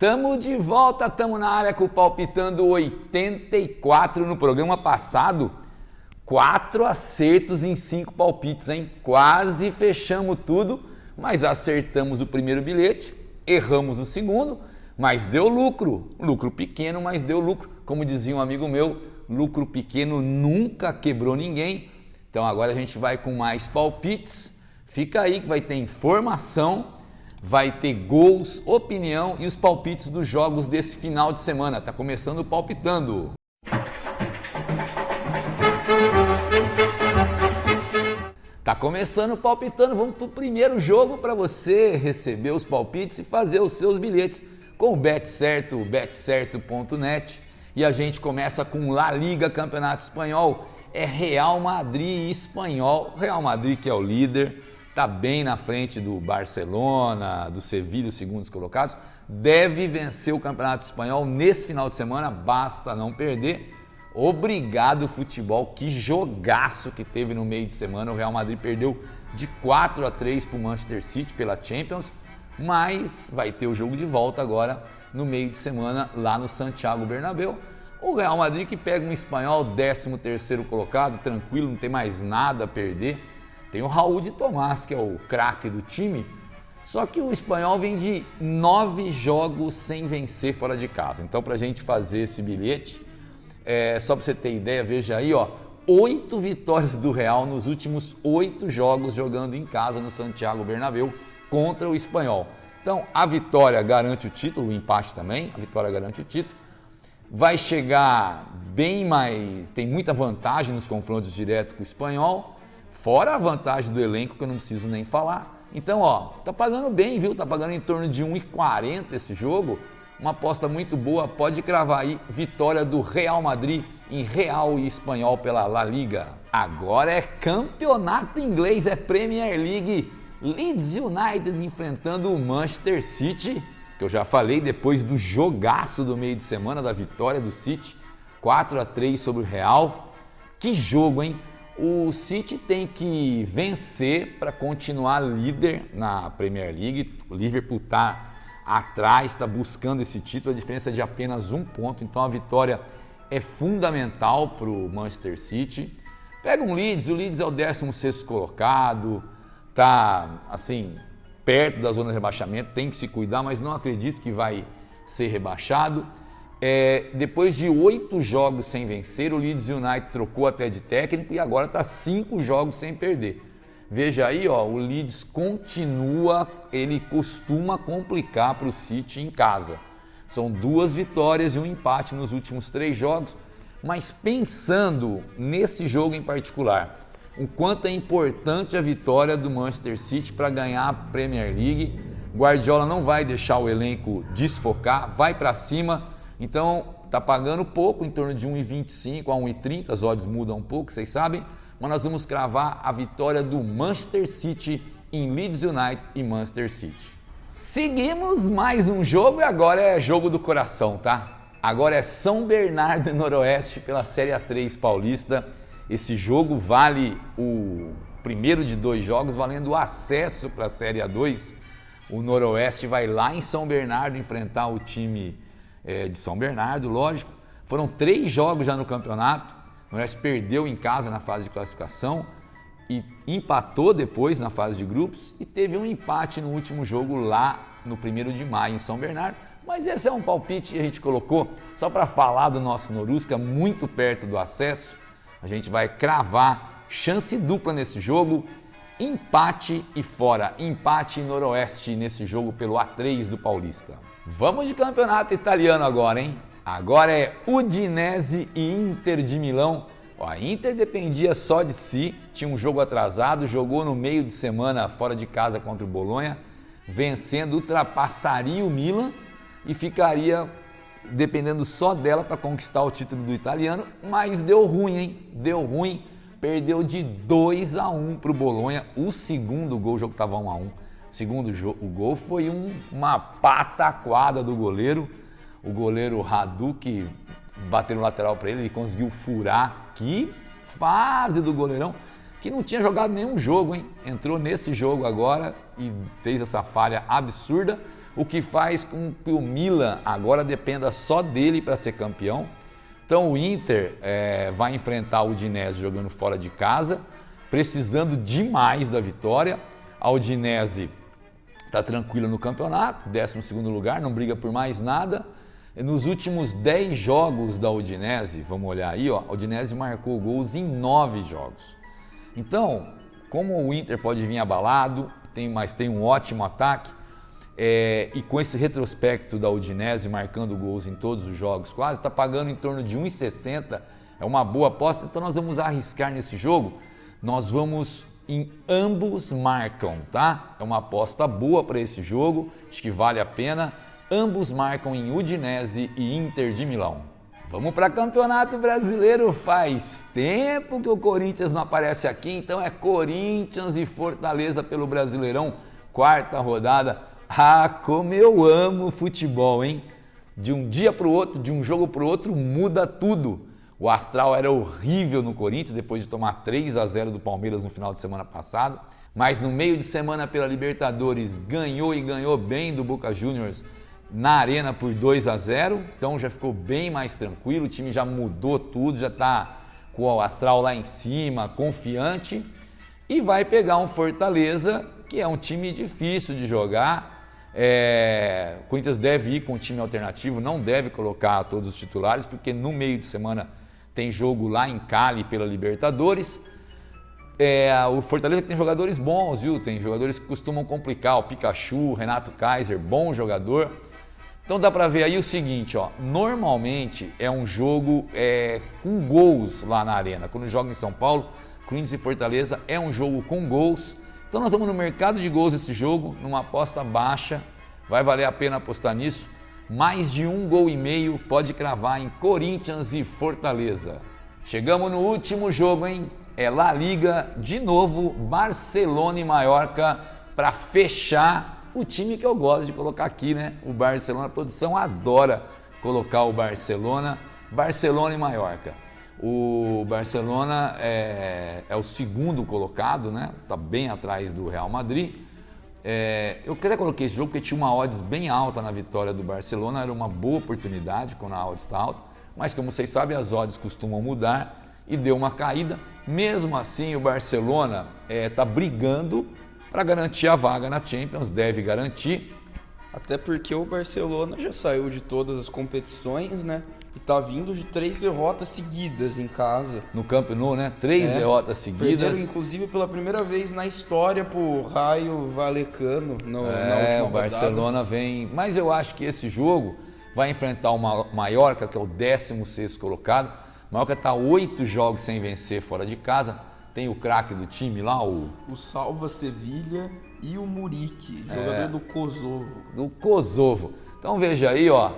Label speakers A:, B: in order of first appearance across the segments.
A: Tamo de volta, tamo na área com o Palpitando 84. No programa passado, 4 acertos em 5 palpites, hein? Quase fechamos tudo, mas acertamos o primeiro bilhete, erramos o segundo, mas deu lucro. Lucro pequeno, mas deu lucro. Como dizia um amigo meu, lucro pequeno nunca quebrou ninguém. Então agora a gente vai com mais palpites. Fica aí que vai ter informação, vai ter gols, opinião e os palpites dos jogos desse final de semana. Tá começando o Palpitando. Tá começando o Palpitando. Vamos pro primeiro jogo para você receber os palpites e fazer os seus bilhetes com o BetCerto, betcerto.net. E a gente começa com La Liga, Campeonato Espanhol. É Real Madrid e Espanhol. Real Madrid que é o líder. Está bem na frente do Barcelona, do Sevilla, os segundos colocados. Deve vencer o Campeonato Espanhol nesse final de semana, basta não perder. Obrigado, futebol, que jogaço que teve no meio de semana. O Real Madrid perdeu de 4-3 para o Manchester City pela Champions, mas vai ter o jogo de volta agora no meio de semana lá no Santiago Bernabéu. O Real Madrid que pega um Espanhol 13º colocado, tranquilo, não tem mais nada a perder. Tem o Raul de Tomás, que é o craque do time, só que o Espanhol vem de 9 jogos sem vencer fora de casa. Então, para a gente fazer esse bilhete, só para você ter ideia, veja aí, 8 vitórias do Real nos últimos 8 jogos jogando em casa no Santiago Bernabéu contra o Espanhol. Então, a vitória garante o título, o empate também, a vitória garante o título. Vai chegar bem mais, tem muita vantagem nos confrontos diretos com o Espanhol, fora a vantagem do elenco que eu não preciso nem falar. Então, tá pagando bem, viu? Tá pagando em torno de 1,40 esse jogo. Uma aposta muito boa, pode cravar aí, vitória do Real Madrid em Real e Espanhol pela La Liga. Agora é campeonato inglês, é Premier League. Leeds United enfrentando o Manchester City, que eu já falei depois do jogaço do meio de semana, da vitória do City, 4-3 sobre o Real. Que jogo, hein? O City tem que vencer para continuar líder na Premier League. O Liverpool está atrás, está buscando esse título, a diferença é de apenas 1 ponto. Então a vitória é fundamental para o Manchester City. Pega um Leeds, o Leeds é o 16º colocado, está assim, perto da zona de rebaixamento, tem que se cuidar, mas não acredito que vai ser rebaixado. Depois de 8 jogos sem vencer, o Leeds United trocou até de técnico e agora está 5 jogos sem perder. Veja aí, o Leeds continua, ele costuma complicar para o City em casa. São 2 vitórias e 1 empate nos últimos 3 jogos, mas pensando nesse jogo em particular, o quanto é importante a vitória do Manchester City para ganhar a Premier League. Guardiola não vai deixar o elenco desfocar, vai para cima. Então, tá pagando pouco, em torno de 1,25 a 1,30, as odds mudam um pouco, vocês sabem, mas nós vamos cravar a vitória do Manchester City em Leeds United e Manchester City. Seguimos mais um jogo e agora é jogo do coração, tá? Agora é São Bernardo e Noroeste pela Série A3 Paulista. Esse jogo vale o primeiro de 2 jogos, valendo o acesso para a Série A2. O Noroeste vai lá em São Bernardo enfrentar o time de São Bernardo, lógico. Foram 3 jogos já no campeonato. O Noroeste perdeu em casa na fase de classificação e empatou depois na fase de grupos e teve um empate no último jogo lá no 1º de maio em São Bernardo. Mas esse é um palpite que a gente colocou só para falar do nosso Norusca, muito perto do acesso. A gente vai cravar chance dupla nesse jogo, empate e fora, empate e Noroeste nesse jogo pelo A3 do Paulista. Vamos de campeonato italiano agora, hein? Agora é Udinese e Inter de Milão. A Inter dependia só de si, tinha um jogo atrasado, jogou no meio de semana fora de casa contra o Bolonha, vencendo, ultrapassaria o Milan e ficaria dependendo só dela para conquistar o título do italiano, mas deu ruim, hein? Deu ruim, perdeu de 2-1 para o Bolonha, o segundo gol, o jogo estava 1-1. O gol foi uma pataquada do goleiro, o goleiro Radu, que bateu no lateral para ele conseguiu furar. Que fase do goleirão, que não tinha jogado nenhum jogo, hein? Entrou nesse jogo agora e fez essa falha absurda, o que faz com que o Milan agora dependa só dele para ser campeão. Então o Inter vai enfrentar o Udinese jogando fora de casa, precisando demais da vitória. A Udinese está tranquila no campeonato, 12º lugar, não briga por mais nada. Nos últimos 10 jogos da Udinese, vamos olhar aí, ó, a Udinese marcou gols em 9 jogos. Então, como o Inter pode vir abalado, mas tem um ótimo ataque, e com esse retrospecto da Udinese marcando gols em todos os jogos quase, está pagando em torno de 1,60, é uma boa aposta. Então nós vamos arriscar nesse jogo, nós vamos em ambos marcam, tá? É uma aposta boa para esse jogo, acho que vale a pena. Ambos marcam em Udinese e Inter de Milão. Vamos para Campeonato Brasileiro, faz tempo que o Corinthians não aparece aqui, então é Corinthians e Fortaleza pelo Brasileirão, 4ª rodada. Ah, como eu amo futebol, hein? De um dia para o outro, de um jogo para o outro, muda tudo. O astral era horrível no Corinthians, depois de tomar 3-0 do Palmeiras no final de semana passado, mas no meio de semana pela Libertadores ganhou e ganhou bem do Boca Juniors na Arena por 2-0, então já ficou bem mais tranquilo, o time já mudou tudo, já está com o astral lá em cima, confiante, e vai pegar um Fortaleza, que é um time difícil de jogar. O Corinthians deve ir com um time alternativo, não deve colocar todos os titulares, porque no meio de semana tem jogo lá em Cali pela Libertadores. O Fortaleza tem jogadores bons, viu? Tem jogadores que costumam complicar, o Pikachu, Renato Kaiser, bom jogador. Então dá para ver aí o seguinte, ó, normalmente é um jogo com gols lá na Arena. Quando joga em São Paulo, Corinthians e Fortaleza é um jogo com gols. Então nós vamos no mercado de gols desse jogo, numa aposta baixa, vai valer a pena apostar nisso. Mais de 1,5 gols pode cravar em Corinthians e Fortaleza. Chegamos no último jogo, hein? É La Liga, de novo, Barcelona e Mallorca para fechar o time que eu gosto de colocar aqui, né? O Barcelona, a produção adora colocar o Barcelona e Mallorca. O Barcelona é o 2º colocado, né? Tá bem atrás do Real Madrid. Eu queria colocar esse jogo porque tinha uma odds bem alta na vitória do Barcelona, era uma boa oportunidade quando a odds está alta, mas como vocês sabem, as odds costumam mudar e deu uma caída. Mesmo assim, o Barcelona está brigando para garantir a vaga na Champions, deve garantir.
B: Até porque o Barcelona já saiu de todas as competições, né? E tá vindo de 3 derrotas seguidas em casa.
A: No Camp Nou, né? 3 derrotas seguidas.
B: Perderam, inclusive, pela primeira vez na história pro Rayo Vallecano na última
A: o Barcelona
B: rodada.
A: vem... Mas eu acho que esse jogo vai enfrentar o Mallorca, que é o 16º colocado. O Mallorca tá 8 jogos sem vencer fora de casa. Tem o craque do time lá, o
B: Salva Sevilha e o Muriqi, jogador do Kosovo.
A: Do Kosovo. Então veja aí, ó.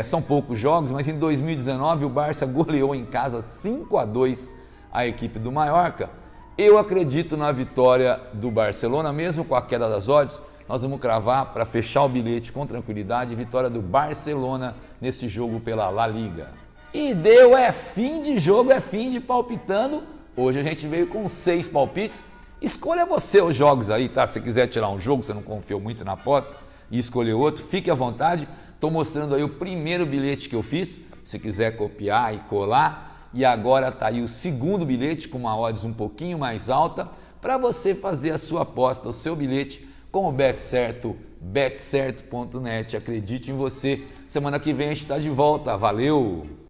A: São poucos jogos, mas em 2019 o Barça goleou em casa 5-2 a equipe do Mallorca. Eu acredito na vitória do Barcelona, mesmo com a queda das odds. Nós vamos cravar para fechar o bilhete com tranquilidade, vitória do Barcelona nesse jogo pela La Liga. E deu, fim de jogo, fim de palpitando. Hoje a gente veio com 6 palpites. Escolha você os jogos aí, tá? Se quiser tirar um jogo, você não confiou muito na aposta e escolher outro, fique à vontade. Estou mostrando aí o primeiro bilhete que eu fiz, se quiser copiar e colar. E agora está aí o 2º bilhete com uma odds um pouquinho mais alta para você fazer a sua aposta, o seu bilhete com o BetCerto, betcerto.net. Acredite em você. Semana que vem a gente está de volta. Valeu!